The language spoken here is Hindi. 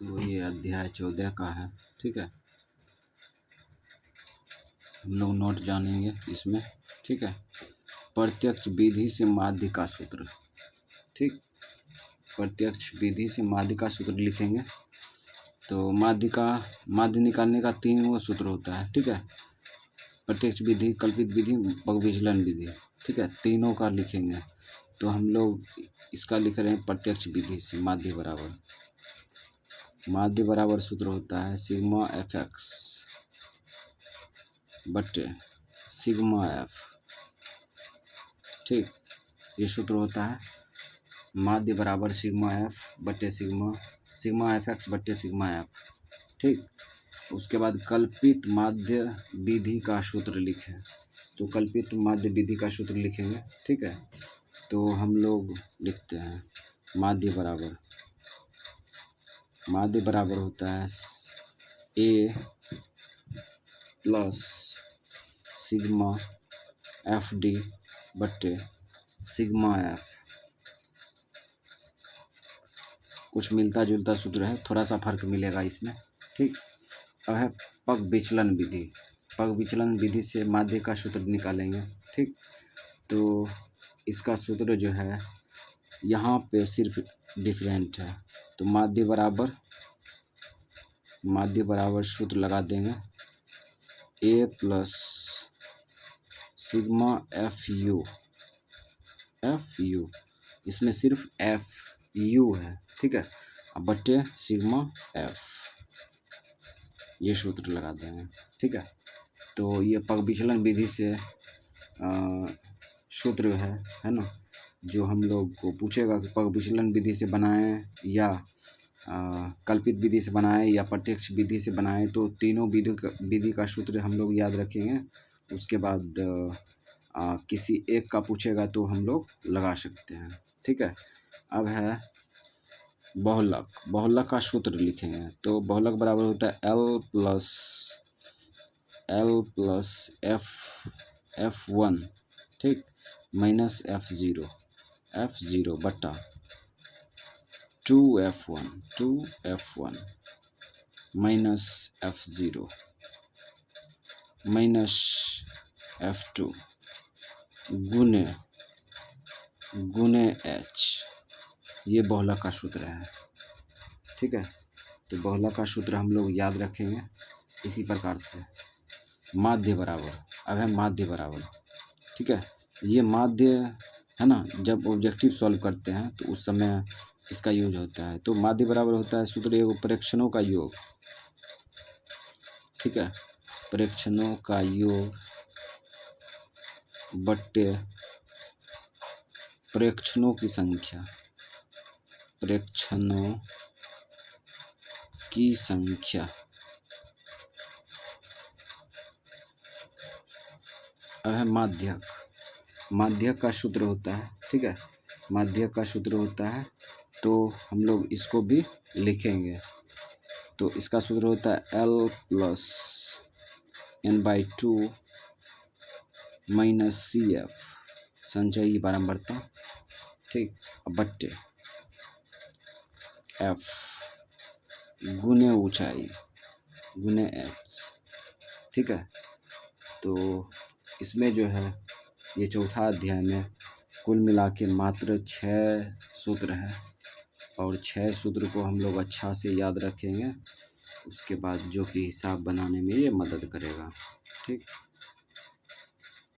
तो ये अध्याय 14 का है। ठीक है, हम लोग नोट जानेंगे इसमें। ठीक है, प्रत्यक्ष विधि से माध्य का सूत्र। ठीक, प्रत्यक्ष विधि से माध्य का सूत्र लिखेंगे। तो माध्य निकालने का 3 सूत्र होता है। ठीक है, प्रत्यक्ष विधि, कल्पित विधि, पगविचलन विधि। ठीक है, तीनों का लिखेंगे। तो हम लोग इसका लिख रहे हैं प्रत्यक्ष विधि से माध्य बराबर सूत्र होता है सिग्मा एफ एक्स बटे सिग्मा एफ। ठीक, ये सूत्र होता है माध्य बराबर सिग्मा एफ बटे सिग्मा एफ एक्स बटे सिग्मा एफ। ठीक, उसके बाद कल्पित माध्य विधि का सूत्र लिखें। तो कल्पित माध्य विधि का सूत्र लिखेंगे। ठीक है, तो हम लोग लिखते हैं माध्य बराबर होता है ए प्लस सिग्मा एफ डी बटे सिग्मा एफ। कुछ मिलता जुलता सूत्र है, थोड़ा सा फर्क मिलेगा इसमें। ठीक, अब है पग विचलन विधि से माध्य का सूत्र निकालेंगे। ठीक, तो इसका सूत्र जो है यहाँ पे सिर्फ डिफरेंट है। तो माध्य बराबर सूत्र लगा देंगे ए प्लस सिग्मा एफ यू, इसमें सिर्फ एफ यू है। ठीक है, अब बटे सिग्मा एफ, ये सूत्र लगा देंगे। ठीक है, तो ये पगविचलन विधि से सूत्र है ना, जो हम लोग को पूछेगा कि पगविचलन विधि से बनाएं या कल्पित विधि से बनाएं या प्रत्यक्ष विधि से बनाएं, तो तीनों विधि का सूत्र हम लोग याद रखेंगे। उसके बाद किसी एक का पूछेगा तो हम लोग लगा सकते हैं। ठीक है, अब है बहुलक का सूत्र लिखेंगे। तो बहुलक बराबर होता है एल प्लस एफ वन। ठीक, माइनस एफ ज़ीरो बटा 2f1 minus f0 minus f2 गुने h। ये बहुलक का सूत्र है। ठीक है, तो बहुलक का सूत्र हम लोग याद रखेंगे इसी प्रकार से। माध्य बराबर, अब है माध्य बराबर। ठीक है, ये माध्य है ना, जब ऑब्जेक्टिव सॉल्व करते हैं तो उस समय इसका यूज होता है। तो माध्य बराबर होता है सूत्र योग प्रेक्षणों का योग। ठीक है, प्रेक्षणों का योग बट्टे प्रेक्षणों की संख्या। अब है माध्यक का सूत्र होता है। ठीक है, माध्यक का सूत्र होता है, तो हम लोग इसको भी लिखेंगे। तो इसका सूत्र होता है L plus n/2 minus CF संचयी बारंबारता। ठीक, बट्टे F गुने ऊंचाई गुने h। ठीक है, तो इसमें जो है ये चौथा अध्याय में कुल मिला के मात्र 6 सूत्र है, और 6 सूत्र को हम लोग अच्छा से याद रखेंगे। उसके बाद जो कि हिसाब बनाने में ये मदद करेगा। ठीक।